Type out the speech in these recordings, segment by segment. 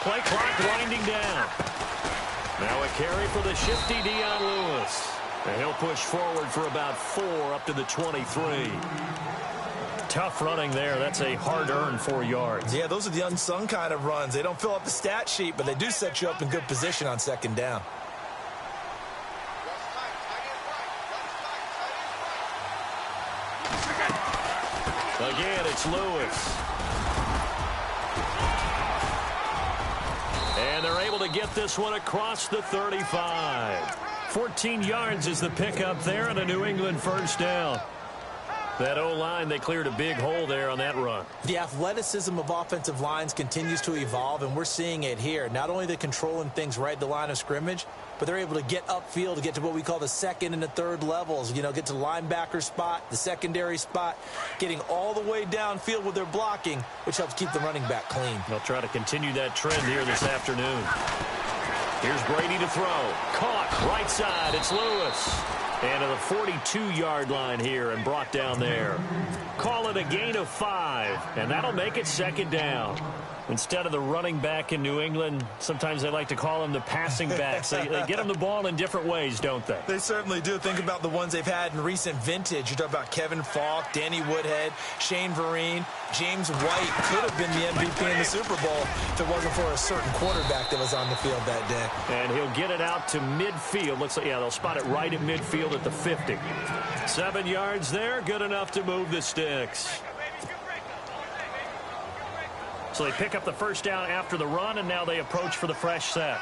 play clock winding down. Now a carry for the shifty Dion Lewis. And he'll push forward for about 4 up to the 23. Tough running there. That's a hard-earned 4 yards. Yeah, those are the unsung kind of runs. They don't fill up the stat sheet, but they do set you up in good position on second down. Again, it's Lewis. And they're able to get this one across the 35. 14 yards is the pickup there and a New England first down. That O-line, they cleared a big hole there on that run. The athleticism of offensive lines continues to evolve, and we're seeing it here. Not only are they controlling things right at the line of scrimmage, but they're able to get upfield to get to what we call the second and the third levels. You know, get to the linebacker spot, the secondary spot, getting all the way downfield with their blocking, which helps keep the running back clean. They'll try to continue that trend here this afternoon. Here's Brady to throw. Caught right side. It's Lewis. And to the 42-yard line here and brought down there. Call it a gain of 5, and that'll make it second down. Instead of the running back in New England, sometimes they like to call them the passing backs. They get them the ball in different ways, don't they? They certainly do. Think about the ones they've had in recent vintage. You talk about Kevin Falk, Danny Woodhead, Shane Vereen, James White could have been the MVP in the Super Bowl if it wasn't for a certain quarterback that was on the field that day. And he'll get it out to midfield. Looks like, yeah, they'll spot it right at midfield at the 50. 7 yards there, good enough to move the sticks. So they pick up the first down after the run, and now they approach for the fresh set.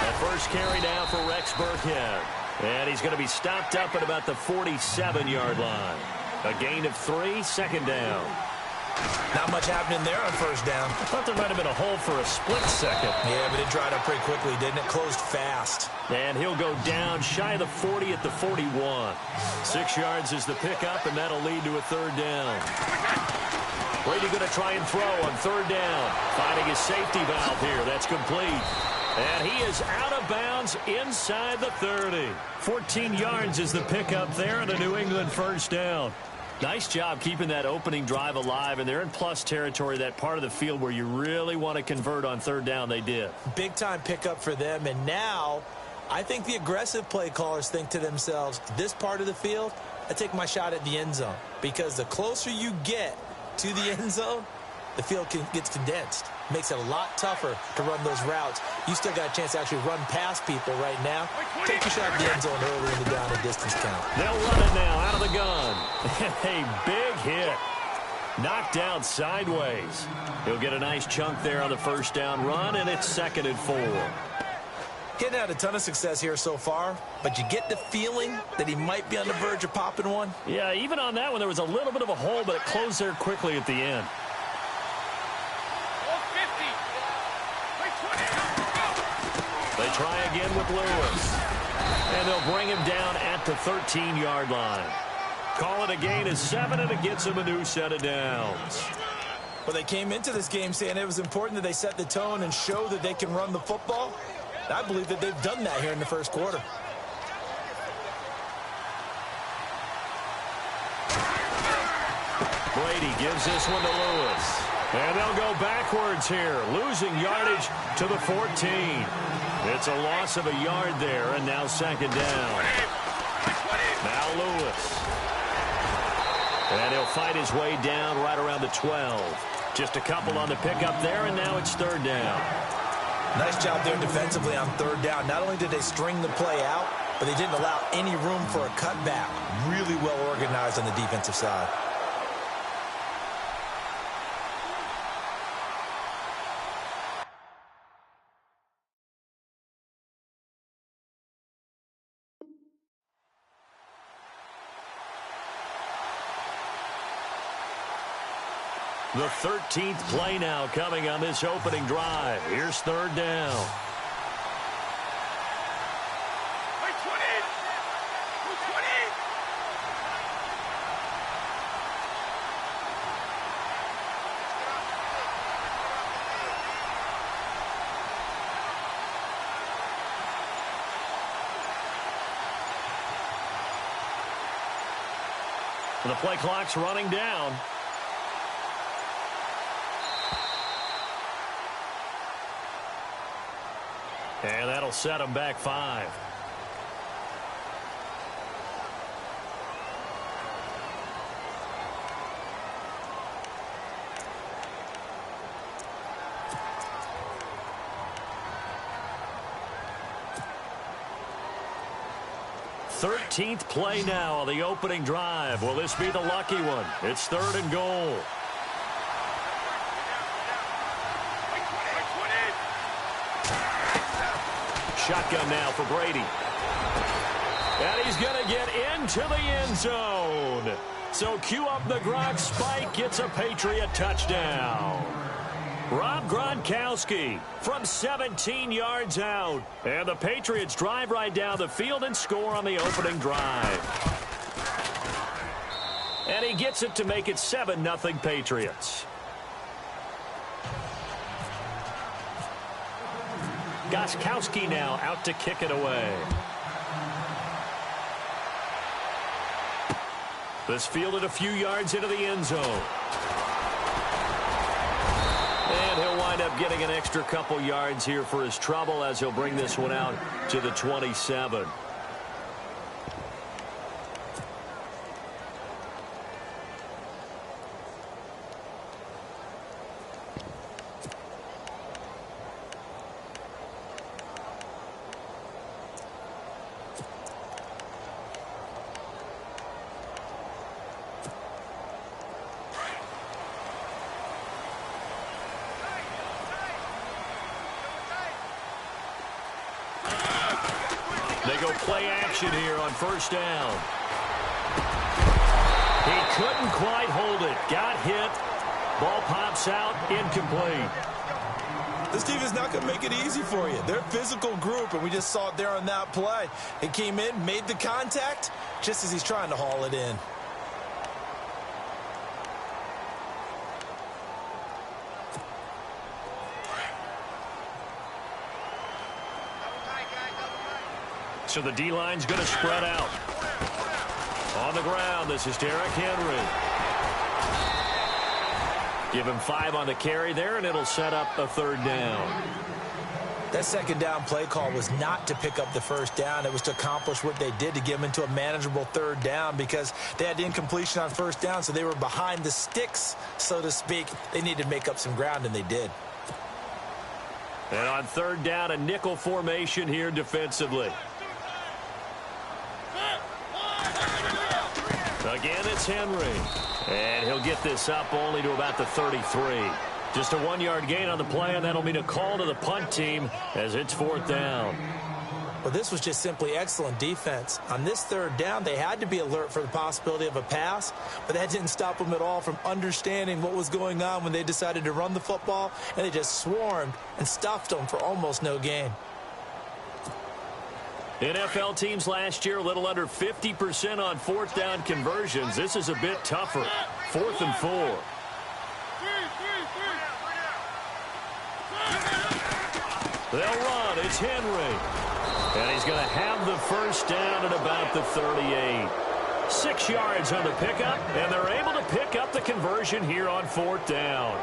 The first carry now for Rex Burkhead. And he's going to be stopped up at about the 47-yard line. A gain of 3, second down. Not much happening there on first down. I thought there might have been a hole for a split second. Yeah, but it dried up pretty quickly, didn't it? Closed fast. And he'll go down shy of the 40 at the 41. 6 yards is the pickup, and that'll lead to a third down. Brady going to try and throw on third down. Finding his safety valve here. That's complete. And he is out of bounds inside the 30. 14 yards is the pickup there, and a New England first down. Nice job keeping that opening drive alive, and they're in plus territory, that part of the field where you really want to convert on third down. They did. Big-time pickup for them, and now I think the aggressive play callers think to themselves, this part of the field, I take my shot at the end zone, because the closer you get to the end zone, the field gets condensed. Makes it a lot tougher to run those routes. You still got a chance to actually run past people right now. Take your shot at the end zone early in the down and distance count. They'll run it now out of the gun. A big hit. Knocked down sideways. He'll get a nice chunk there on the first down run, and it's 2nd and 4. Getting had a ton of success here so far, but you get the feeling that he might be on the verge of popping one. Yeah, even on that one, there was a little bit of a hole, but it closed there quickly at the end. They try again with Lewis. And they'll bring him down at the 13-yard line. Call it a gain of 7, and it gets him a new set of downs. Well, they came into this game saying it was important that they set the tone and show that they can run the football. I believe that they've done that here in the first quarter. Brady gives this one to Lewis. And they'll go backwards here, losing yardage to the 14. It's a loss of a yard there, and now second down. Now Lewis. And he'll fight his way down right around the 12. Just a couple on the pickup there, and now it's third down. Nice job there defensively on third down. Not only did they string the play out, but they didn't allow any room for a cutback. Really well organized on the defensive side. The 13th play now coming on this opening drive. Here's third down. The play clock's running down. And that'll set him back 5. Thirteenth play now on the opening drive. Will this be the lucky one? It's 3rd and goal. Shotgun now for Brady. And he's going to get into the end zone. So cue up the Gronk spike. Gets a Patriot touchdown. Rob Gronkowski from 17 yards out. And the Patriots drive right down the field and score on the opening drive. And he gets it to make it 7-0 Patriots. Gronkowski now out to kick it away. This fielded a few yards into the end zone. And he'll wind up getting an extra couple yards here for his trouble as he'll bring this one out to the 27. They go play action here on 1st down. He couldn't quite hold it. Got hit. Ball pops out. Incomplete. This team is not going to make it easy for you. They're a physical group, and we just saw it there on that play. He came in, made the contact, just as he's trying to haul it in. So the D-line's going to spread out. On the ground, this is Derrick Henry. Give him 5 on the carry there, and it'll set up a 3rd down. That 2nd down play call was not to pick up the 1st down. It was to accomplish what they did to get them into a manageable 3rd down because they had incompletion on 1st down, so they were behind the sticks, so to speak. They needed to make up some ground, and they did. And on 3rd down, a nickel formation here defensively. Again, it's Henry. And he'll get this up only to about the 33. Just a 1-yard gain on the play, and that'll mean a call to the punt team as it's 4th down. Well, this was just simply excellent defense. On this 3rd down, they had to be alert for the possibility of a pass, but that didn't stop them at all from understanding what was going on when they decided to run the football, and they just swarmed and stuffed them for almost no gain. NFL teams last year a little under 50% on 4th down conversions. This is a bit tougher. 4th and 4. They'll run. It's Henry. And he's going to have the 1st down at about the 38. 6 yards on the pickup, and they're able to pick up the conversion here on 4th down.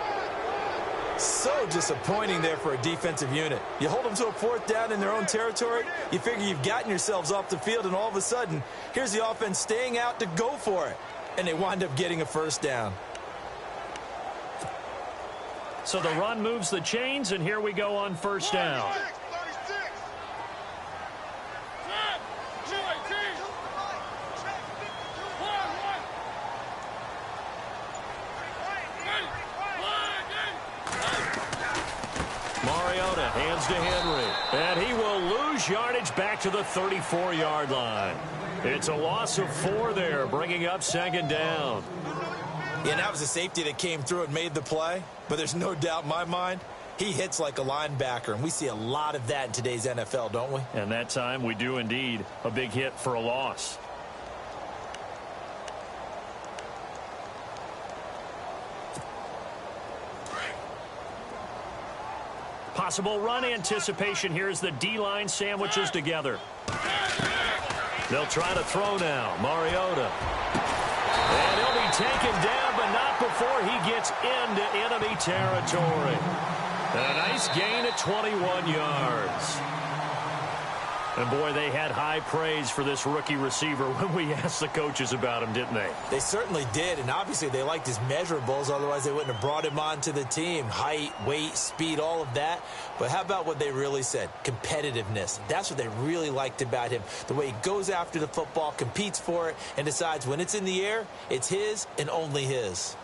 So disappointing there for a defensive unit. You hold them to a 4th down in their own territory, you figure you've gotten yourselves off the field, and all of a sudden, here's the offense staying out to go for it. And they wind up getting a 1st down. So the run moves the chains, and here we go on 1st down. Hands to Henry. And he will lose yardage back to the 34-yard line. It's a loss of 4 there, bringing up 2nd down. Yeah, and that was a safety that came through and made the play. But there's no doubt in my mind, he hits like a linebacker. And we see a lot of that in today's NFL, don't we? And that time we do indeed. A big hit for a loss. Possible run anticipation here as the D-line sandwiches together. They'll try to throw now. Mariota. And he'll be taken down, but not before he gets into enemy territory. And a nice gain at 21 yards. And, boy, they had high praise for this rookie receiver when we asked the coaches about him, didn't they? They certainly did, and obviously they liked his measurables. Otherwise, they wouldn't have brought him onto the team. Height, weight, speed, all of that. But how about what they really said? Competitiveness. That's what they really liked about him. The way he goes after the football, competes for it, and decides when it's in the air, it's his and only his.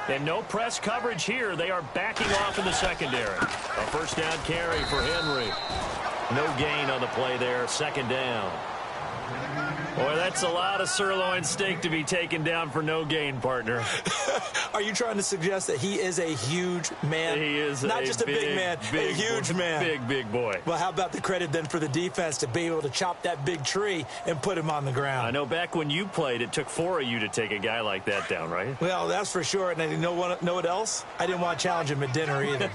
And no press coverage here. They are backing off in the secondary. A first down carry for Henry. No gain on the play there. Second down. Boy, that's a lot of sirloin steak to be taken down for no gain, partner. Are you trying to suggest that he is a huge man? He is not just a big man, a huge man. Big boy. Well, how about the credit then for the defense to be able to chop that big tree and put him on the ground? I know back when you played, it took 4 of you to take a guy like that down, right? Well, that's for sure. And you know what else? I didn't want to challenge him at dinner either.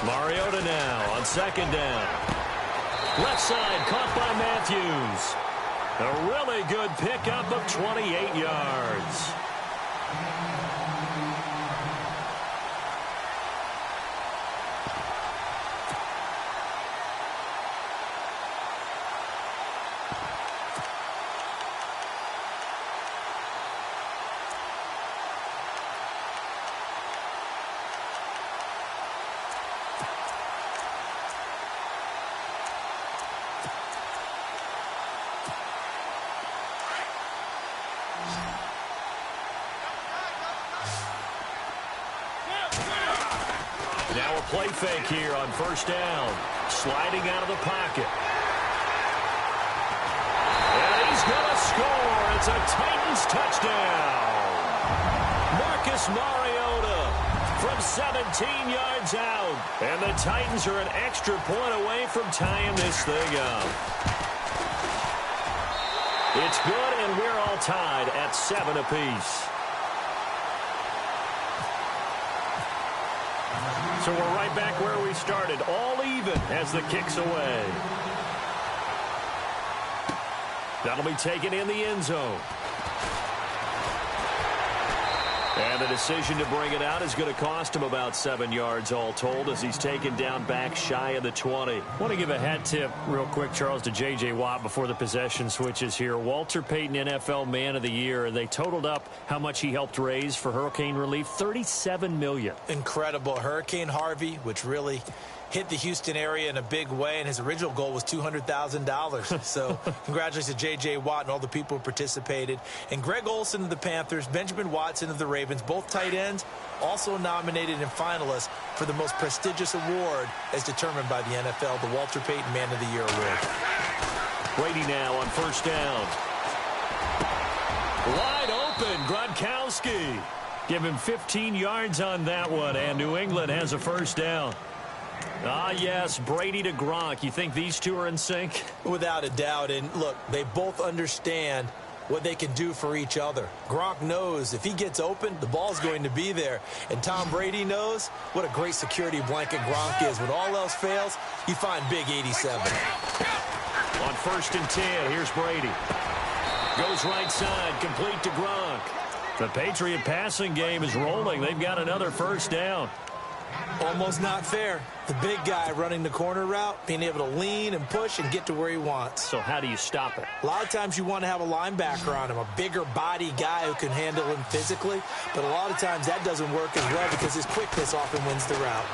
Mariota now on second down. Left side, caught by Matthews. A really good pickup of 28 yards. Now a play fake here on first down. Sliding out of the pocket. And he's going to score. It's a Titans touchdown. Marcus Mariota from 17 yards out. And the Titans are an extra point away from tying this thing up. It's good, and we're all tied at 7 apiece. So we're right back where we started, all even as the kick's away. That'll be taken in the end zone. And the decision to bring it out is going to cost him about 7 yards all told as he's taken down back shy of the 20. I want to give a hat tip real quick, Charles, to J.J. Watt before the possession switches here. Walter Payton, NFL Man of the Year, and they totaled up how much he helped raise for hurricane relief, $37 million. Incredible. Hurricane Harvey, which really hit the Houston area in a big way, and his original goal was $200,000. So congratulations to J.J. Watt and all the people who participated. And Greg Olsen of the Panthers, Benjamin Watson of the Ravens, both tight ends, also nominated and finalists for the most prestigious award as determined by the NFL, the Walter Payton Man of the Year Award. Brady now on first down. Wide open, Gronkowski. Give him 15 yards on that one, and New England has a first down. Ah, yes, Brady to Gronk. You think these two are in sync? Without a doubt. And look, they both understand what they can do for each other. Gronk knows if he gets open, the ball's going to be there. And Tom Brady knows what a great security blanket Gronk is. When all else fails, you find Big 87. On first and 10, here's Brady. Goes right side, complete to Gronk. The Patriot passing game is rolling. They've got another first down. Almost not fair. The big guy running the corner route, being able to lean and push and get to where he wants. So how do you stop it? A lot of times you want to have a linebacker on him, a bigger body guy who can handle him physically. But a lot of times that doesn't work as well because his quickness often wins the route.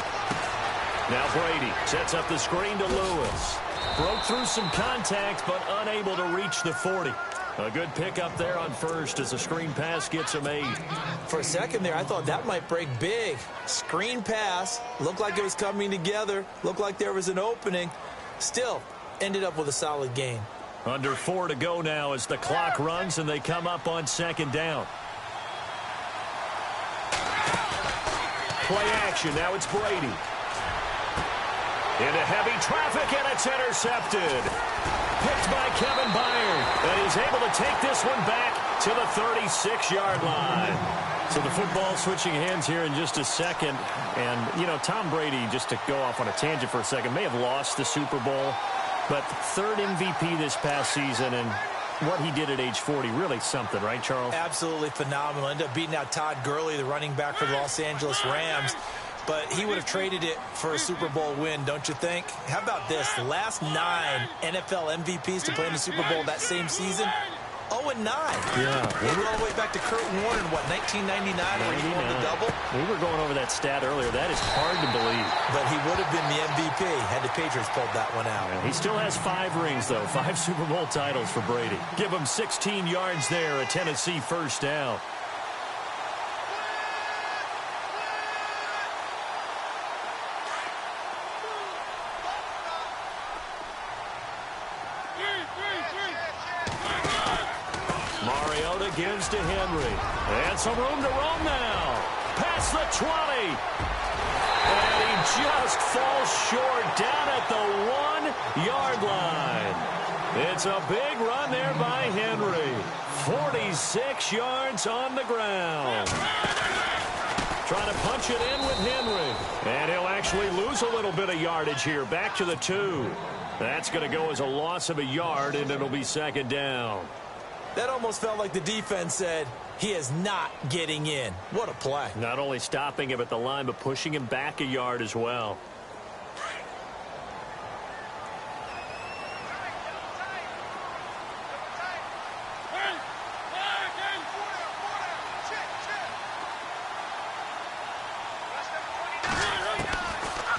Now Brady sets up the screen to Lewis. Broke through some contact, but unable to reach the 40. A good pickup there on first as the screen pass gets him 8. For a second there, I thought that might break big. Screen pass, looked like it was coming together, looked like there was an opening. Still, ended up with a solid gain. Under 4 to go now as the clock runs and they come up on second down. Play action, now it's Brady. Into heavy traffic, and it's intercepted. Picked by Kevin Byard, and he's able to take this one back to the 36-yard line. So the football switching hands here in just a second. And, you know, Tom Brady, just to go off on a tangent for a second, may have lost the Super Bowl, but third MVP this past season. And what he did at age 40, really something, right, Charles? Absolutely phenomenal. Ended up beating out Todd Gurley, the running back for the Los Angeles Rams. But he would have traded it for a Super Bowl win, don't you think? How about this? The last 9 NFL MVPs to play in the Super Bowl that same season, 0-9. Yeah. They went all the way back to Kurt Warner in, what, 1999 when he won the double? We were going over that stat earlier. That is hard to believe. But he would have been the MVP had the Patriots pulled that one out. Yeah, he still has 5 rings, though. 5 Super Bowl titles for Brady. Give him 16 yards there, a Tennessee first down. Mariota gives to Henry. And some room to roam now. Past the 20. And he just falls short down at the 1-yard line. It's a big run there by Henry. 46 yards on the ground. Trying to punch it in with Henry. And he'll actually lose a little bit of yardage here. Back to the 2. That's going to go as a loss of a yard, and it'll be second down. That almost felt like the defense said, he is not getting in. What a play. Not only stopping him at the line, but pushing him back a yard as well.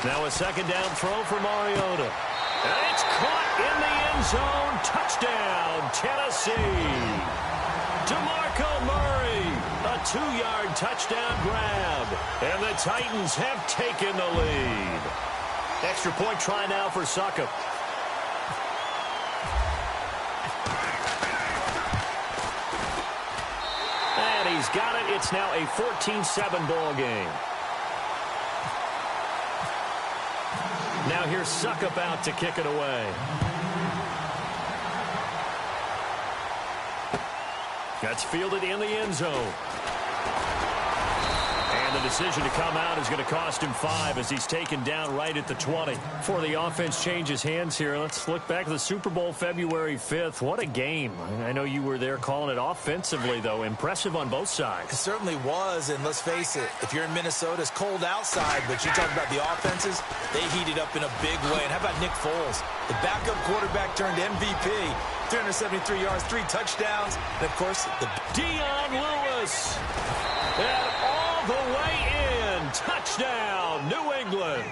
Now a second down throw for Mariota. And it's caught in the end zone. Touchdown, Tennessee. DeMarco Murray, a 2-yard touchdown grab. And the Titans have taken the lead. Extra point try now for Succop. And he's got it. It's now a 14-7 ball game. Now here's Succop out to kick it away. That's fielded in the end zone. And the decision to come out is going to cost him 5 as he's taken down right at the 20. Before the offense changes hands here, let's look back at the Super Bowl February 5th. What a game. I know you were there calling it offensively, though. Impressive on both sides. It certainly was, and let's face it, if you're in Minnesota, it's cold outside, but you talk about the offenses, they heated up in a big way. And how about Nick Foles? The backup quarterback turned MVP. 373 yards, 3 touchdowns, and, of course, the Dion Lewis. And all the way in. Touchdown, New England.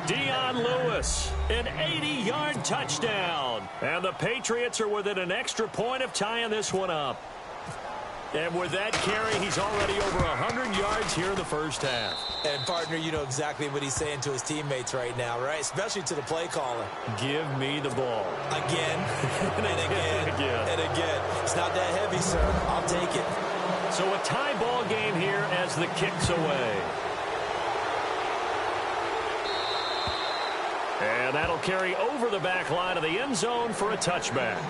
Dion Lewis, an 80-yard touchdown. And the Patriots are within an extra point of tying this one up. And with that carry, he's already over 100 yards here in the first half. And, partner, you know exactly what he's saying to his teammates right now, right? Especially to the play caller. Give me the ball. Again, and again, and again. It's not that heavy, sir. I'll take it. So a tie ball game here as the kick's away. And that'll carry over the back line of the end zone for a touchback.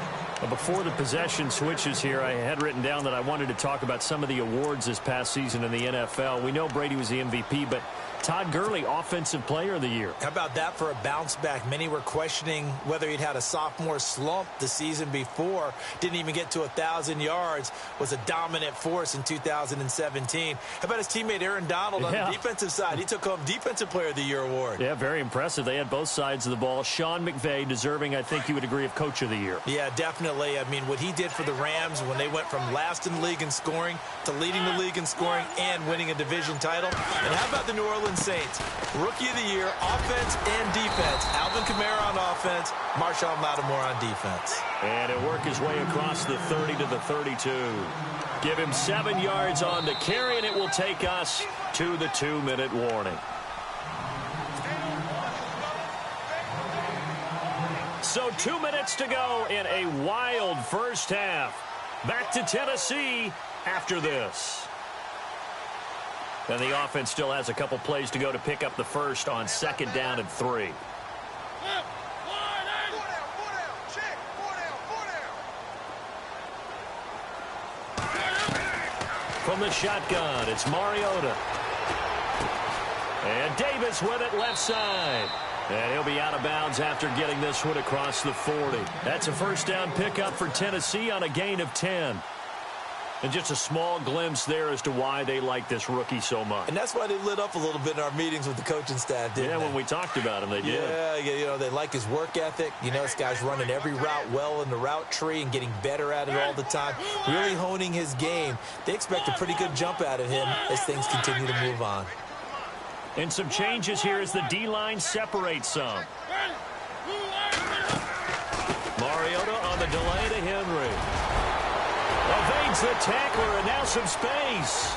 Before the possession switches here, I had written down that I wanted to talk about some of the awards this past season in the NFL. We know Brady was the MVP, but Todd Gurley, Offensive Player of the Year. How about that for a bounce back? Many were questioning whether he'd had a sophomore slump the season before. Didn't even get to 1,000 yards. Was a dominant force in 2017. How about his teammate Aaron Donald on the defensive side? He took home Defensive Player of the Year award. Yeah, very impressive. They had both sides of the ball. Sean McVay deserving, I think you would agree, of Coach of the Year. Yeah, definitely. I mean, what he did for the Rams when they went from last in the league in scoring to leading the league in scoring and winning a division title. And how about the New Orleans Saints? Rookie of the Year, offense and defense. Alvin Kamara on offense, Marshawn Lattimore on defense. And he'll work his way across the 30 to the 32. Give him 7 yards on the carry, and it will take us to the 2-minute warning. So 2 minutes to go in a wild first half. Back to Tennessee after this. And the offense still has a couple plays to go to pick up the first on 2nd down and 3. From the shotgun, it's Mariota. And Davis with it left side. And he'll be out of bounds after getting this one across the 40. That's a first down pickup for Tennessee on a gain of 10. And just a small glimpse there as to why they like this rookie so much. And that's why they lit up a little bit in our meetings with the coaching staff, didn't they? Yeah, when we talked about him, they did. Yeah, you know, they like his work ethic. You know, this guy's running every route well in the route tree and getting better at it all the time, really honing his game. They expect a pretty good jump out of him as things continue to move on. And some changes here as the D-line separates some. Mariota on the delay to Henry. Evades the tackler, and now some space.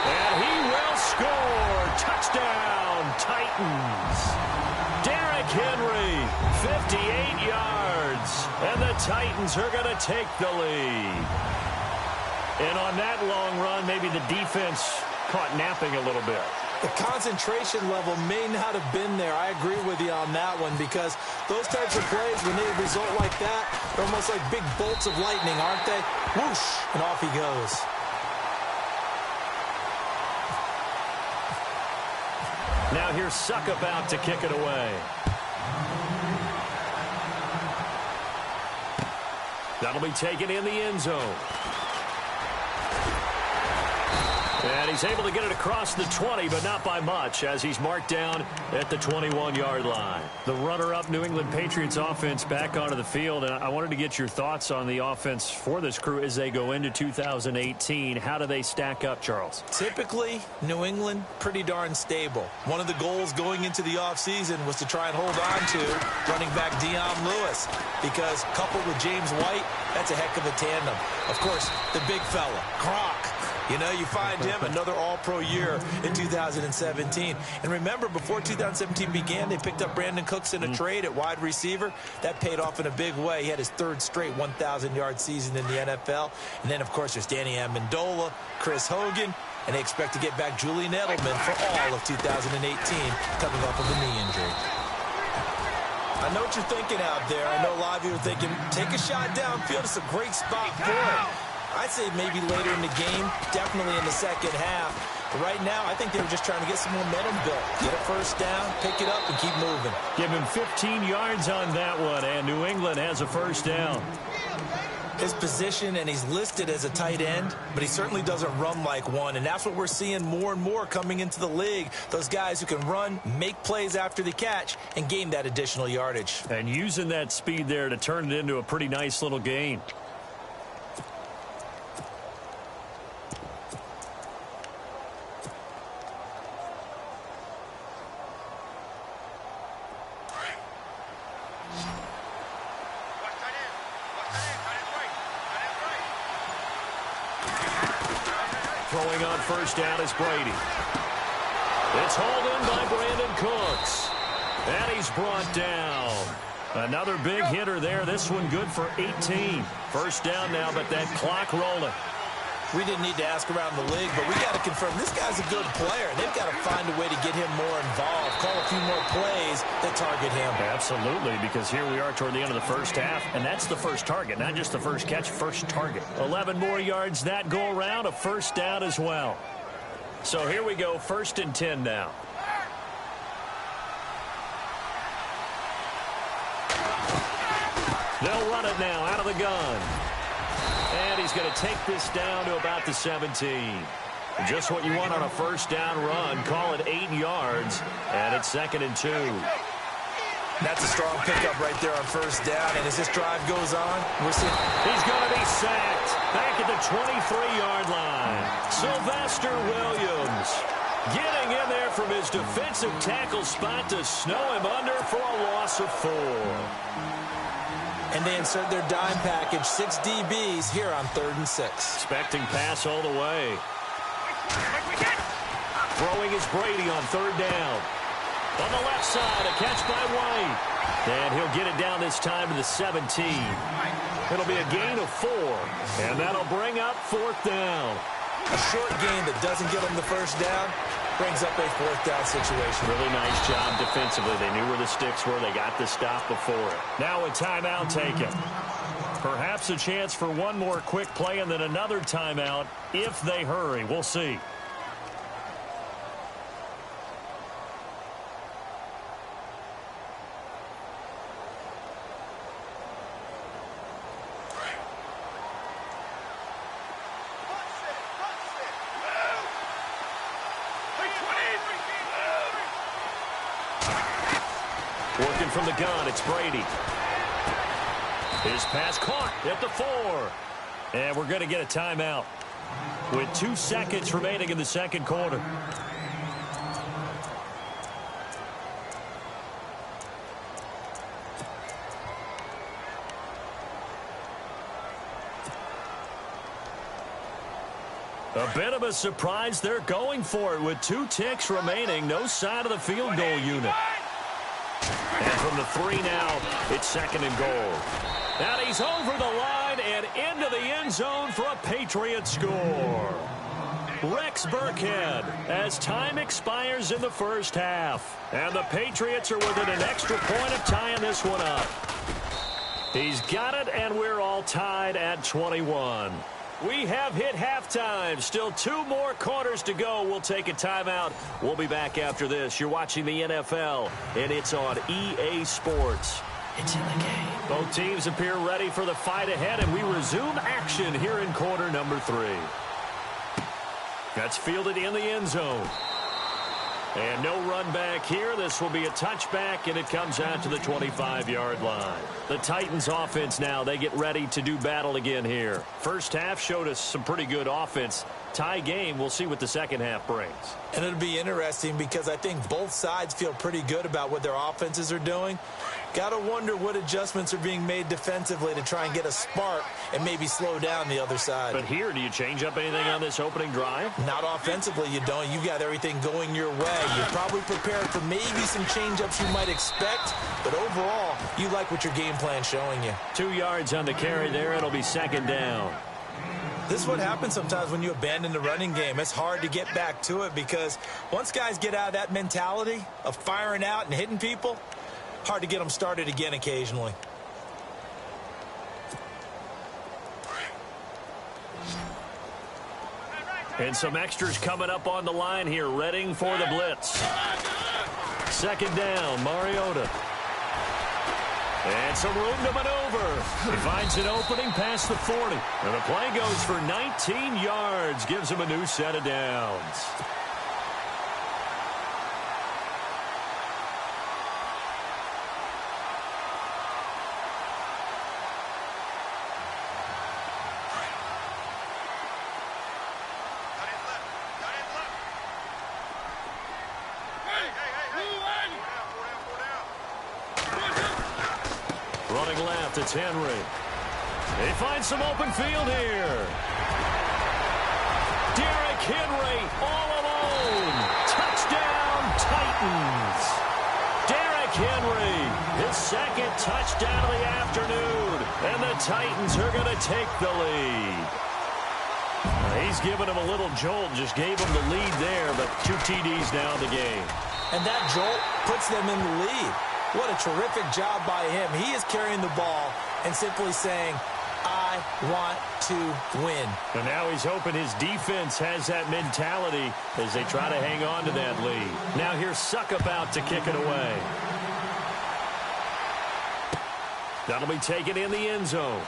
And he will score. Touchdown, Titans. Derrick Henry, 58 yards. And the Titans are going to take the lead. And on that long run, maybe the defense caught napping a little bit. The concentration level may not have been there. I agree with you on that one, because those types of plays, when they result like that, they're almost like big bolts of lightning, aren't they? Whoosh, and off he goes. Now here's Suck about to kick it away. That'll be taken in the end zone. And he's able to get it across the 20, but not by much, as he's marked down at the 21-yard line. The runner-up New England Patriots offense back onto the field, and I wanted to get your thoughts on the offense for this crew as they go into 2018. How do they stack up, Charles? Typically, New England, pretty darn stable. One of the goals going into the offseason was to try and hold on to running back Dion Lewis, because coupled with James White, that's a heck of a tandem. Of course, the big fella, Gronk. You know, you find him another all-pro year in 2017. And remember, before 2017 began, they picked up Brandon Cooks in a trade at wide receiver. That paid off in a big way. He had his third straight 1,000-yard season in the NFL. And then, of course, there's Danny Amendola, Chris Hogan, and they expect to get back Julian Edelman for all of 2018 coming off of a knee injury. I know what you're thinking out there. I know a lot of you are thinking, take a shot downfield. It's a great spot for it. I'd say maybe later in the game, definitely in the second half. But right now, I think they were just trying to get some momentum built. Get a first down, pick it up, and keep moving. Give him 15 yards on that one, and New England has a first down. His position, and he's listed as a tight end, but he certainly doesn't run like one, and that's what we're seeing more and more coming into the league. Those guys who can run, make plays after the catch, and gain that additional yardage. And using that speed there to turn it into a pretty nice little gain. Throwing on first down is Brady. It's hauled in by Brandon Cooks. And he's brought down. Another big hitter there. This one good for 18. First down now, but that clock rolling. We didn't need to ask around the league, but we got to confirm this guy's a good player. They've got to find a way to get him more involved, call a few more plays that target him. Absolutely, because here we are toward the end of the first half, and that's the first target, not just the first catch, first target. 11 more yards that go around, a first down as well. So here we go, 1st and 10 now. They'll run it now out of the gun. And he's going to take this down to about the 17. Just what you want on a first down run. Call it 8 yards. And it's 2nd and 2. That's a strong pickup right there on first down. And as this drive goes on, we're seeing... He's going to be sacked back at the 23-yard line. Sylvester Williams getting in there from his defensive tackle spot to snow him under for a loss of 4. And they insert their dime package, 6 DBs here on 3rd and 6. Expecting pass all the way. Throwing is Brady on 3rd down. On the left side, a catch by White. And he'll get it down this time to the 17. It'll be a gain of 4. And that'll bring up 4th down. A short gain that doesn't get them the first down brings up a 4th down situation. Really nice job defensively. They knew where the sticks were. They got the stop before it. Now a timeout taken. Perhaps a chance for one more quick play and then another timeout if they hurry. We'll see. Working from the gun, it's Brady. His pass caught at the 4. And we're going to get a timeout with 2 seconds remaining in the second quarter. A bit of a surprise. They're going for it with 2 ticks remaining. No sign of the field goal unit. And from the 3 now, it's second and goal. And he's over the line and into the end zone for a Patriot score. Rex Burkhead as time expires in the first half. And the Patriots are within an extra point of tying this one up. He's got it, and we're all tied at 21. We have hit halftime. Still 2 more quarters to go. We'll take a timeout. We'll be back after this. You're watching the NFL, and it's on EA Sports. It's in the game. Both teams appear ready for the fight ahead, and we resume action here in quarter number 3. That's fielded in the end zone. And no run back here. This will be a touchback, and it comes out to the 25-yard line. The Titans offense now, they get ready to do battle again here. First half showed us some pretty good offense. Tie game, we'll see what the second half brings. And it'll be interesting because I think both sides feel pretty good about what their offenses are doing. Got to wonder what adjustments are being made defensively to try and get a spark and maybe slow down the other side. But here, do you change up anything on this opening drive? Not offensively, you don't. You got everything going your way. You're probably prepared for maybe some change-ups you might expect, but overall, you like what your game plan's showing you. 2 yards on the carry there. It'll be second down. This is what happens sometimes when you abandon the running game. It's hard to get back to it because once guys get out of that mentality of firing out and hitting people, hard to get them started again occasionally. And some extras coming up on the line here, readying for the blitz. Second down, Mariota. And some room to maneuver. He finds an opening past the 40. And the play goes for 19 yards. Gives him a new set of downs. Running left, it's Henry. They find some open field here. Derrick Henry all alone. Touchdown, Titans. Derrick Henry, his second touchdown of the afternoon. And the Titans are going to take the lead. He's given him a little jolt, just gave him the lead there, but 2 TDs now in the game. And that jolt puts them in the lead. What a terrific job by him. He is carrying the ball and simply saying, I want to win. And now he's hoping his defense has that mentality as they try to hang on to that lead. Now here's Suckup out to kick it away. That'll be taken in the end zone.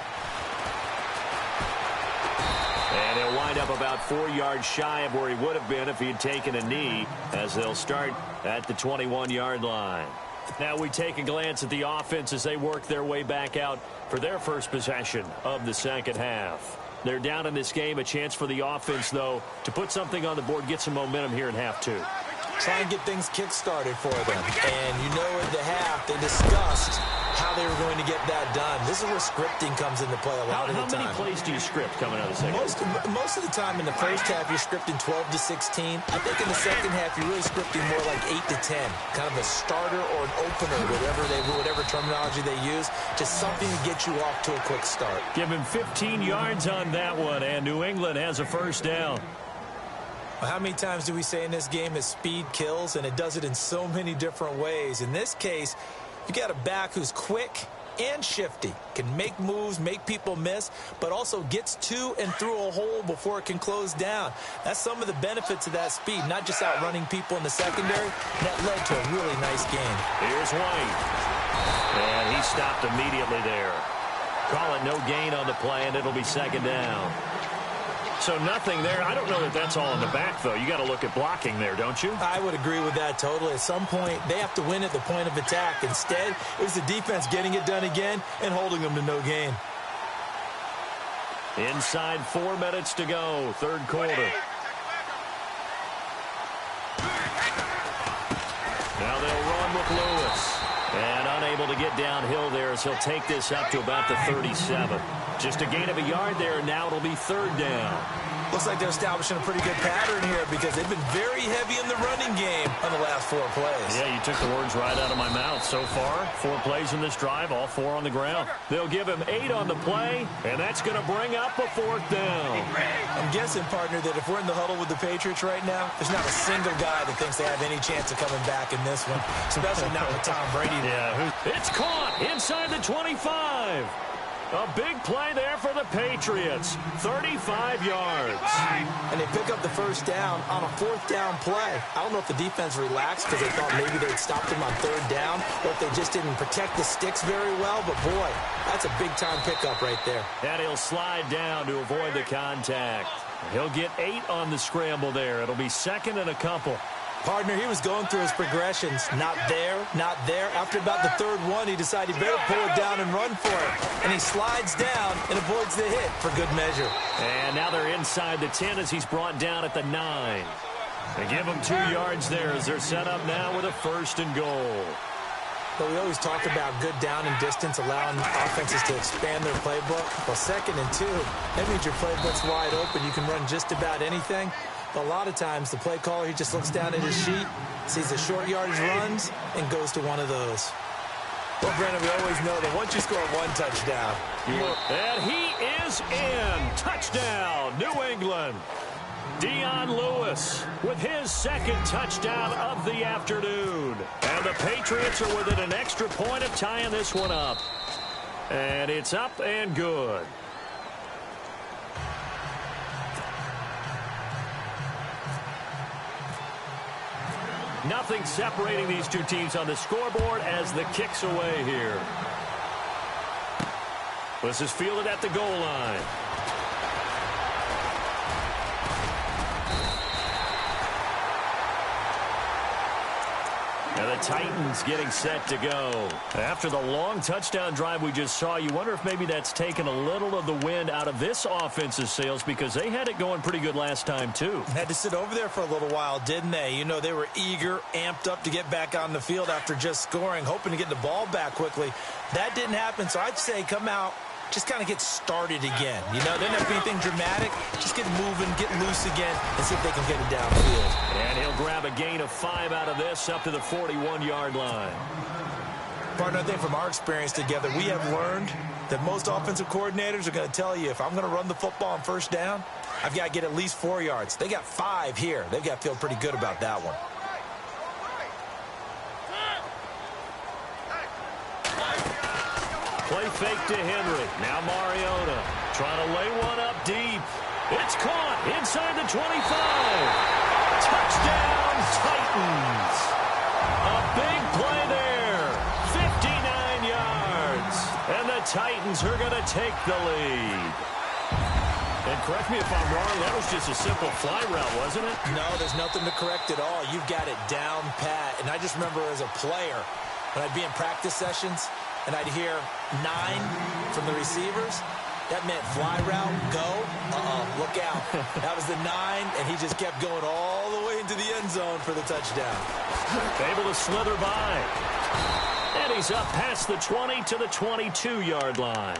And he'll wind up about 4 yards shy of where he would have been if he had taken a knee, as they'll start at the 21-yard line. Now we take a glance at the offense as they work their way back out for their first possession of the second half. They're down in this game. A chance for the offense, though, to put something on the board, get some momentum here in half 2. Try and get things kick-started for them. And you know at the half they discussed how they were going to get that done. This is where scripting comes into play a lot of the time. How many plays do you script coming out of the second half? Most of the time in the first half, you're scripting 12 to 16. I think in the second half, you're really scripting more like 8 to 10. Kind of a starter or an opener, whatever terminology they use. Just something to get you off to a quick start. Give him 15 yards on that one, and New England has a first down. How many times do we say in this game that speed kills, and it does it in so many different ways? In this case, you got a back who's quick and shifty, can make moves, make people miss, but also gets to and through a hole before it can close down. That's some of the benefits of that speed, not just outrunning people in the secondary. That led to a really nice game. Here's White. And he stopped immediately there. Call it no gain on the play, and it'll be second down. So nothing there. I don't know that that's all in the back, though. You got to look at blocking there, don't you? I would agree with that totally. At some point, they have to win at the point of attack. Instead, it was the defense getting it done again and holding them to no gain. Inside 4 minutes to go, third quarter. Now they'll run with Lewis. And unable to get downhill there as he'll take this up to about the 37. Just a gain of a yard there, and now it'll be third down. Looks like they're establishing a pretty good pattern here because they've been very heavy in the running game on the last 4 plays. Yeah, you took the words right out of my mouth. So far, 4 plays in this drive, all 4 on the ground. They'll give him 8 on the play, and that's going to bring up a 4th down. I'm guessing, partner, that if we're in the huddle with the Patriots right now, there's not a single guy that thinks they have any chance of coming back in this one, especially not with Tom Brady. Yeah, it's caught inside the 25. A big play there for the Patriots. 35 yards. And they pick up the first down on a 4th down play. I don't know if the defense relaxed because they thought maybe they'd stopped him on 3rd down or if they just didn't protect the sticks very well. But, boy, that's a big-time pickup right there. And he'll slide down to avoid the contact. He'll get 8 on the scramble there. It'll be 2nd and a couple. Partner, he was going through his progressions. Not there, not there. After about the 3rd one, he decided he better pull it down and run for it. And he slides down and avoids the hit for good measure. And now they're inside the 10 as he's brought down at the 9. They give him 2 yards there as they're set up now with a 1st and goal. But we always talk about good down and distance, allowing offenses to expand their playbook. Well, 2nd and 2, that means your playbook's wide open. You can run just about anything. But a lot of times, the play caller, he just looks down at his sheet, sees the short yardage runs, and goes to one of those. Well, Brandon, we always know that once you score 1 touchdown, and he is in. Touchdown, New England. Dion Lewis with his 2nd touchdown of the afternoon. And the Patriots are within an extra point of tying this one up. And it's up and good. Nothing separating these 2 teams on the scoreboard as the kick's away here. This is fielded at the goal line. And the Titans getting set to go. After the long touchdown drive we just saw, you wonder if maybe that's taken a little of the wind out of this offense's sails because they had it going pretty good last time, too. Had to sit over there for a little while, didn't they? You know, they were eager, amped up to get back on the field after just scoring, hoping to get the ball back quickly. That didn't happen, so I'd say come out, just kind of get started again. You know, doesn't have to be anything dramatic. Just get moving, get loose again, and see if they can get it downfield. And he'll grab a gain of 5 out of this up to the 41-yard line. Partner, I think from our experience together, we have learned that most offensive coordinators are going to tell you, if I'm going to run the football on 1st down, I've got to get at least 4 yards. They got 5 here. They've got to feel pretty good about that one. Play fake to Henry. Now Mariota trying to lay one up deep. It's caught inside the 25. Touchdown, Titans. A big play there. 59 yards. And the Titans are going to take the lead. And correct me if I'm wrong, that was just a simple fly route, wasn't it? No, there's nothing to correct at all. You've got it down pat. And I just remember as a player, when I'd be in practice sessions, and I'd hear 9 from the receivers, that meant fly route, go, look out. That was the 9, and he just kept going all the way into the end zone for the touchdown. Able to slither by. And he's up past the 20 to the 22-yard line.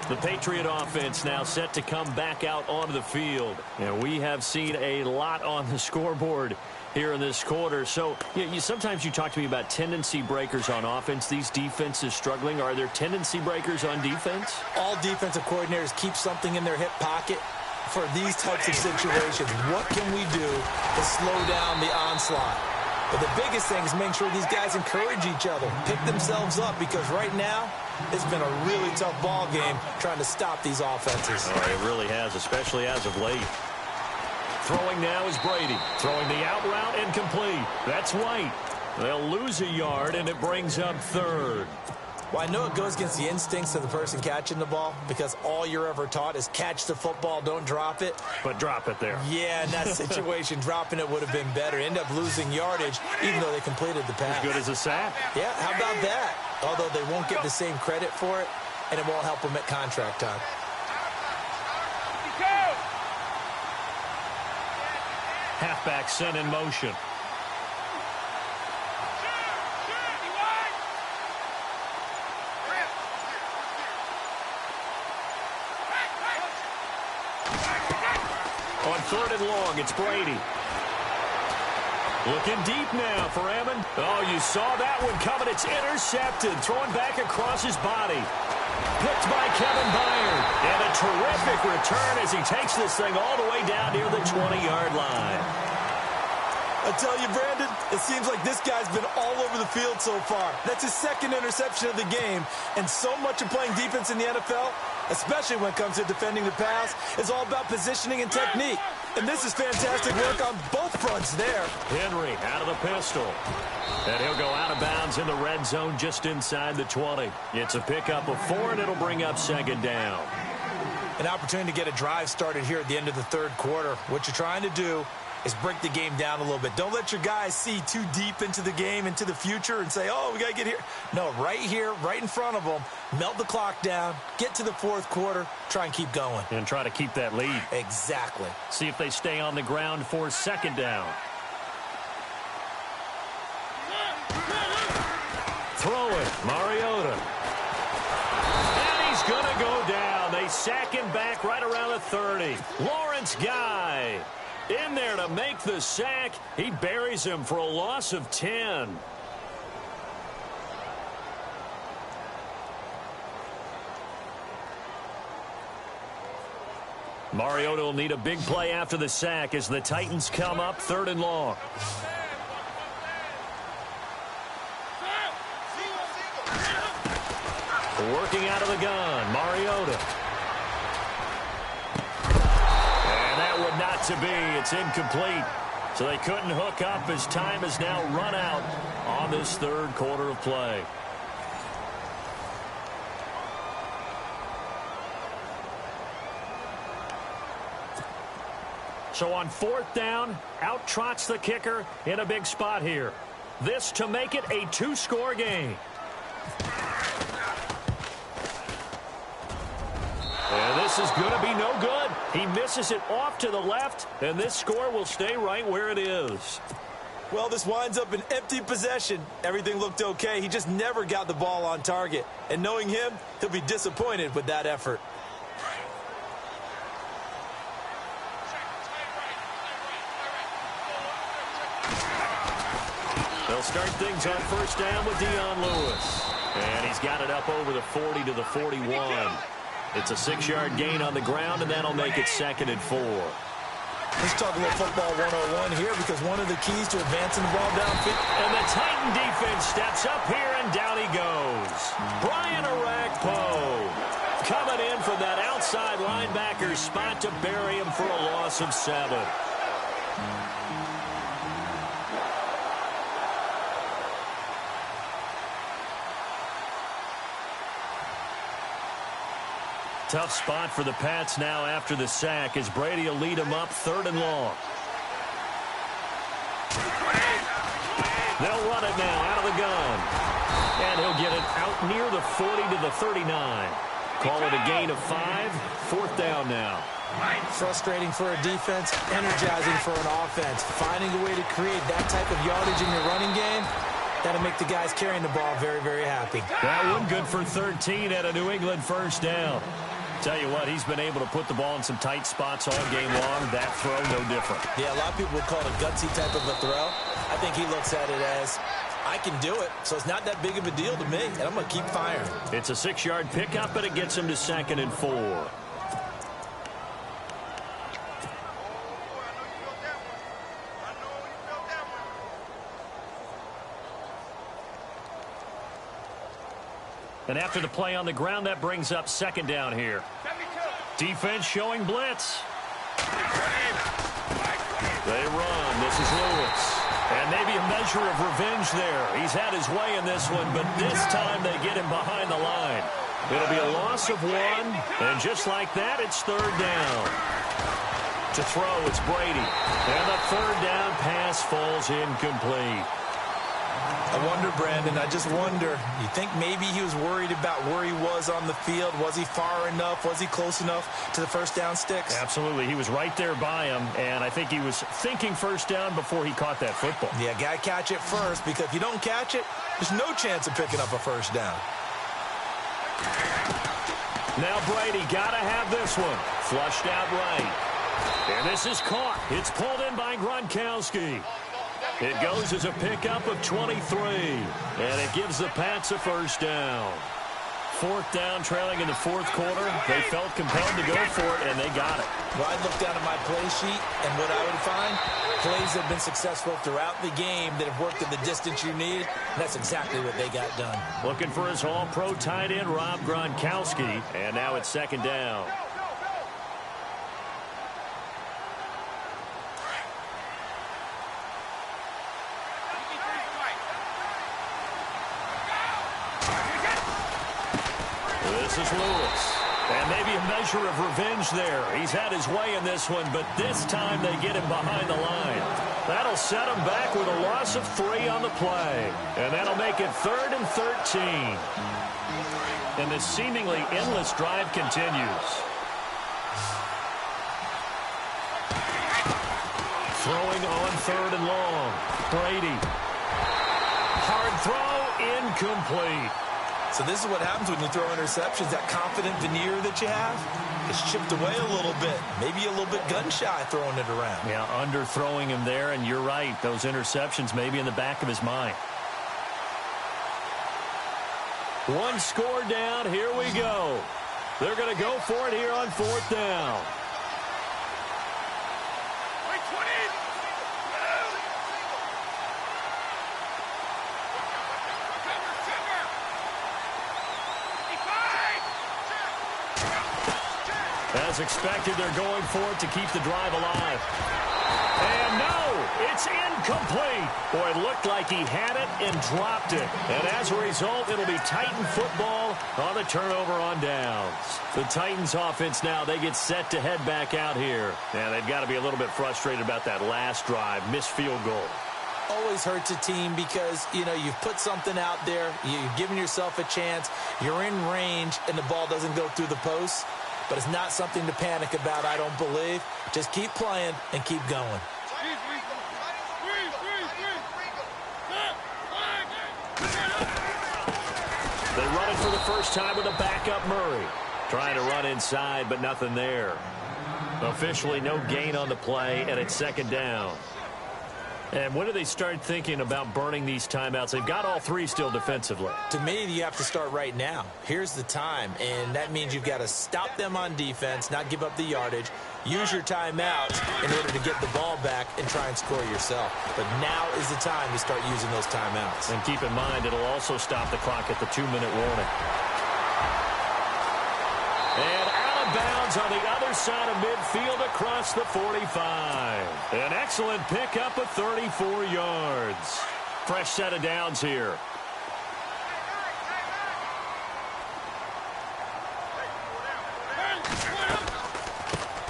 The Patriot offense now set to come back out onto the field. And we have seen a lot on the scoreboard here in this quarter. So sometimes you talk to me about tendency breakers on offense. These defenses struggling. Are there tendency breakers on defense? All defensive coordinators keep something in their hip pocket for these types of situations. What can we do to slow down the onslaught? But the biggest thing is making sure these guys encourage each other, pick themselves up, because right now it's been a really tough ball game trying to stop these offenses. Oh, it really has, especially as of late. Throwing now is Brady. Throwing the out route incomplete. That's White. They'll lose a yard, and it brings up 3rd. Well, I know it goes against the instincts of the person catching the ball because all you're ever taught is catch the football, don't drop it. But drop it there. Yeah, in that situation, dropping it would have been better. End up losing yardage, even though they completed the pass. As good as a sack. Yeah, how about that? Although they won't get the same credit for it, and it won't help them at contract time. Halfback sent in motion. On 3rd and long, it's Brady. Looking deep now for Ammon. Oh, you saw that one coming. It's intercepted. Thrown back across his body. Picked by Kevin Byard. And a terrific return as he takes this thing all the way down near the 20-yard line. I tell you, Brandon, it seems like this guy's been all over the field so far. That's his 2nd interception of the game. And so much of playing defense in the NFL, especially when it comes to defending the pass, is all about positioning and technique. And this is fantastic work on both fronts there. Henry out of the pistol. And he'll go out of bounds in the red zone just inside the 20. It's a pickup of 4, and it'll bring up 2nd down. An opportunity to get a drive started here at the end of the 3rd quarter. What you're trying to do is break the game down a little bit. Don't let your guys see too deep into the game, into the future, and say, oh, we got to get here. No, right here, right in front of them, melt the clock down, get to the 4th quarter, try and keep going. And try to keep that lead. Exactly. See if they stay on the ground for 2nd down. Throw it, Mariota. And he's going to go down. They sack him back right around the 30. Lawrence Guy in there to make the sack. He buries him for a loss of 10. Mariota will need a big play after the sack as the Titans come up 3rd and long. Working out of the gun, Mariota. And that would not to be. It's incomplete. So they couldn't hook up as time has now run out on this 3rd quarter of play. So on 4th down, out trots the kicker in a big spot here. This to make it a 2-score game. And this is going to be no good. He misses it off to the left, and this score will stay right where it is. Well, this winds up an empty possession. Everything looked okay. He just never got the ball on target. And knowing him, he'll be disappointed with that effort. They'll start things on 1st down with Dion Lewis. And he's got it up over the 40 to the 41. It's a 6-yard gain on the ground, and that'll make it 2nd and 4. Let's talk a little football 101 here because one of the keys to advancing the ball downfield. And the Titan defense steps up here, and down he goes. Brian Orakpo coming in from that outside linebacker spot to bury him for a loss of 7. Tough spot for the Pats now after the sack as Brady will lead them up 3rd and long. They'll run it now out of the gun. And he'll get it out near the 40 to the 39. Call it a gain of 5. 4th down now. Frustrating for a defense, energizing for an offense. Finding a way to create that type of yardage in your running game, that'll make the guys carrying the ball very, very happy. That one good for 13 at a New England 1st down. Tell you what, he's been able to put the ball in some tight spots all game long. That throw, no different. Yeah, a lot of people would call it a gutsy type of a throw. I think he looks at it as, I can do it, so it's not that big of a deal to me, and I'm going to keep firing. It's a 6-yard pickup, and it gets him to 2nd and 4. And after the play on the ground, that brings up 2nd down here. Defense showing blitz. They run. This is Lewis. And maybe a measure of revenge there. He's had his way in this one, but this time they get him behind the line. It'll be a loss of 1, and just like that, it's third down. To throw, it's Brady. And the third down pass falls incomplete. I wonder, Brandon, I just wonder, you think maybe he was worried about where he was on the field? Was he far enough? Was he close enough to the first down sticks? Absolutely. He was right there by him, and I think he was thinking first down before he caught that football. Yeah, got to catch it first, because if you don't catch it, there's no chance of picking up a first down. Now Brady got to have this one. Flushed out right. And this is caught. It's pulled in by Gronkowski. It goes as a pickup of 23, and it gives the Pats a first down. Fourth down, trailing in the fourth quarter. They felt compelled to go for it, and they got it. Well, I'd look down at my play sheet, and what I would find, plays have been successful throughout the game that have worked at the distance you need, and that's exactly what they got done. Looking for his all-pro tight end, Rob Gronkowski, and now it's second down. This is Lewis. And maybe a measure of revenge there. He's had his way in this one, but this time they get him behind the line. That'll set him back with a loss of 3 on the play. And that'll make it 3rd and 13. And this seemingly endless drive continues. Throwing on 3rd and long. Brady. Hard throw, incomplete. So this is what happens when you throw interceptions. That confident veneer that you have is chipped away a little bit. Maybe a little bit gun-shy throwing it around. Yeah, underthrowing him there, and you're right. Those interceptions may be in the back of his mind. One score down. Here we go. They're going to go for it here on 4th down. As expected, they're going for it to keep the drive alive. And no, it's incomplete. Boy, it looked like he had it and dropped it. And as a result, it'll be Titan football on the turnover on downs. The Titans offense now, they get set to head back out here. And they've got to be a little bit frustrated about that last drive, missed field goal. Always hurts a team because, you know, you've put something out there, you've given yourself a chance, you're in range, and the ball doesn't go through the post. But it's not something to panic about, I don't believe. Just keep playing and keep going. They run it for the first time with a backup Murray. Trying to run inside, but nothing there. Officially no gain on the play, and it's second down. And when do they start thinking about burning these timeouts? They've got all 3 still defensively. To me, you have to start right now. Here's the time, and that means you've got to stop them on defense, not give up the yardage, use your timeouts in order to get the ball back and try and score yourself. But now is the time to start using those timeouts. And keep in mind, it'll also stop the clock at the 2-minute warning. And out of bounds on the other side of midfield across the 45. An excellent pickup of 34 yards. Fresh set of downs here.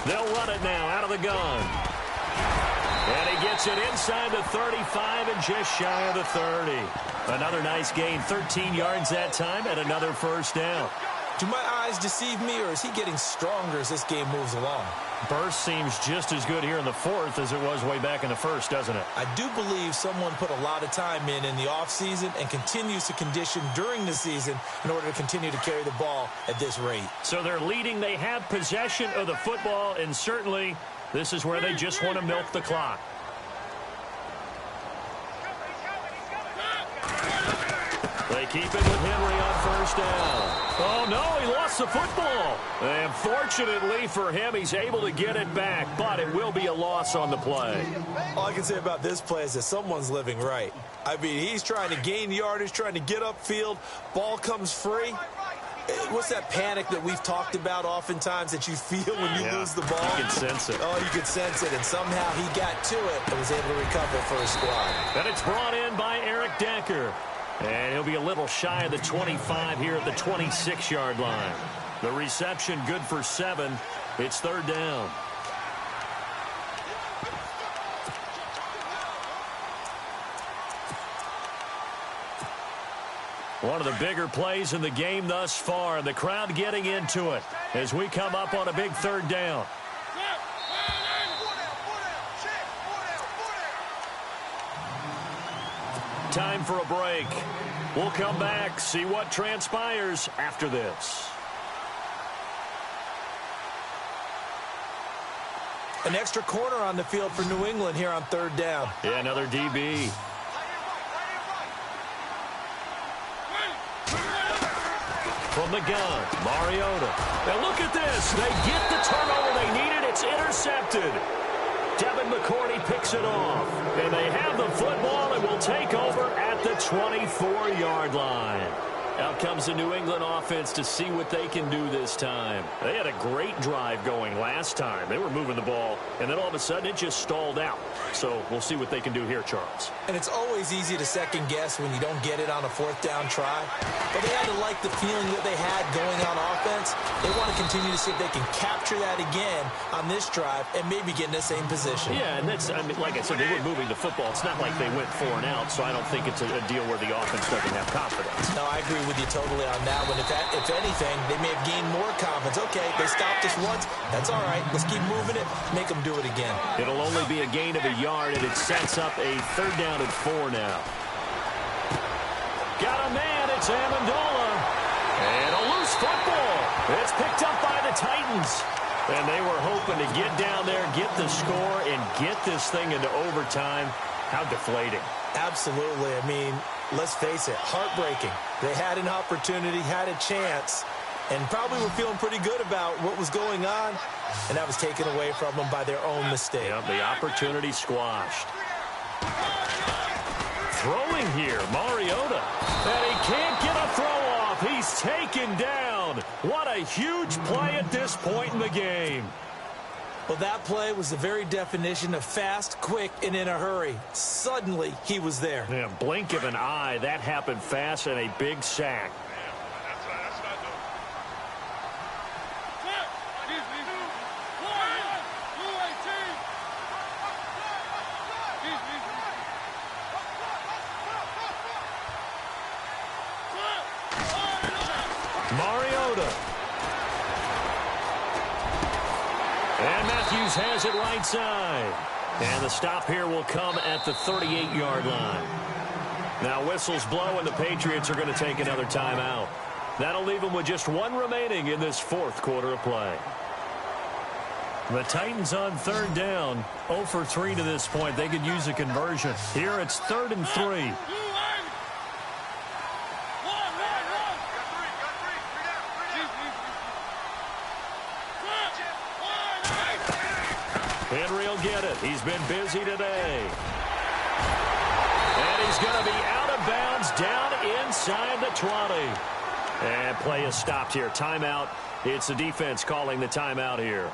They'll run it now out of the gun. And he gets it inside the 35 and just shy of the 30. Another nice gain, 13 yards that time, and another first down. Do my eyes deceive me, or is he getting stronger as this game moves along? Burst seems just as good here in the 4th as it was way back in the 1st, doesn't it? I do believe someone put a lot of time in the offseason and continues to condition during the season in order to continue to carry the ball at this rate. So they're leading. They have possession of the football, and certainly this is where they just want to milk the clock. They keep it with Henry on first down. Oh, no, he lost the football. And fortunately for him, he's able to get it back, but it will be a loss on the play. All I can say about this play is that someone's living right. I mean, he's trying to gain yardage, trying to get upfield. Ball comes free. What's that panic that we've talked about oftentimes that you feel when you lose the ball? You can sense it. Oh, you can sense it, and somehow he got to it and was able to recover for his squad. And it's brought in by Eric Decker. And he'll be a little shy of the 25 here at the 26-yard line. The reception good for 7. It's third down. One of the bigger plays in the game thus far. The crowd getting into it as we come up on a big third down. Time for a break. We'll come back, see what transpires after this. An extra corner on the field for New England here on third down. Yeah, another DB. From the gun, Mariota. And look at this. They get the turnover they needed. It's intercepted. Devin McCourty picks it off. And they have the football and will take over at the 24-yard line. Out comes the New England offense to see what they can do this time. They had a great drive going last time. They were moving the ball, and then all of a sudden it just stalled out. So we'll see what they can do here, Charles. And it's always easy to second guess when you don't get it on a fourth down try. But they had to like the feeling that they had going on offense. They want to continue to see if they can capture that again on this drive and maybe get in the same position. Yeah, and that's, I mean, like I said, they were moving the football. It's not like they went 4 and out, so I don't think it's a deal where the offense doesn't have confidence. No, I agree with you totally on that one. If anything, they may have gained more confidence. Okay, they stopped us once. That's all right. Let's keep moving it. Make them do it again. It'll only be a gain of a yard, and it sets up a third down and 4 now. Got a man. It's Amendola. And a loose football. It's picked up by the Titans. And they were hoping to get down there, get the score, and get this thing into overtime. How deflating. Absolutely. I mean, let's face it, heartbreaking. They had an opportunity, had a chance, and probably were feeling pretty good about what was going on, and that was taken away from them by their own mistake. Yep, the opportunity squashed. Throwing here, Mariota. And he can't get a throw off. He's taken down. What a huge play at this point in the game. Well, that play was the very definition of fast, quick, and in a hurry. Suddenly, he was there. Yeah, blink of an eye. That happened fast and a big sack. Mariota. And Matthews has it right side. And the stop here will come at the 38-yard line. Now whistles blow and the Patriots are going to take another timeout. That'll leave them with just 1 remaining in this fourth quarter of play. The Titans on third down. 0 for 3 to this point. They could use a conversion. Here it's 3rd and 3. Henry will get it. He's been busy today. And he's going to be out of bounds down inside the 20. And play is stopped here. Timeout. It's the defense calling the timeout here.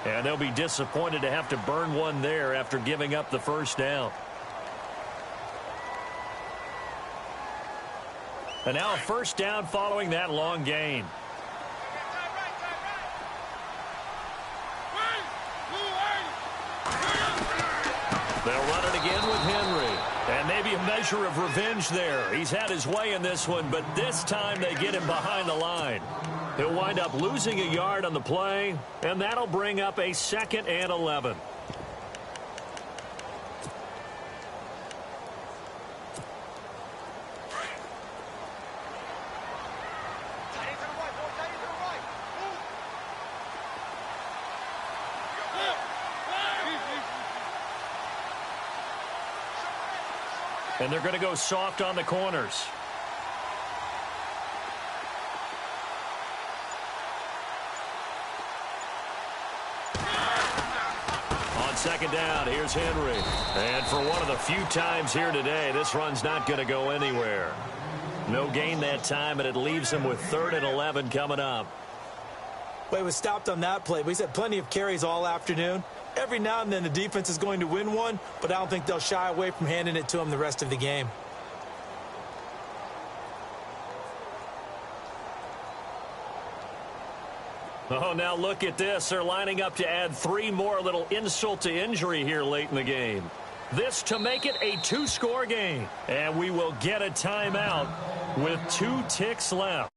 And they'll be disappointed to have to burn one there after giving up the first down. And now a first down following that long gain. They'll run it again with Henry. And maybe a measure of revenge there. He's had his way in this one, but this time they get him behind the line. He'll wind up losing a yard on the play, and that'll bring up a 2nd and 11. And they're going to go soft on the corners. On 2nd down, here's Henry. And for one of the few times here today, this run's not going to go anywhere. No gain that time, and it leaves him with 3rd and 11 coming up. Well, he was stopped on that play, but he's had plenty of carries all afternoon. Every now and then the defense is going to win one, but I don't think they'll shy away from handing it to him the rest of the game. Oh, now look at this. They're lining up to add 3 more, little insult to injury here late in the game. This to make it a 2-score game. And we will get a timeout with 2 ticks left.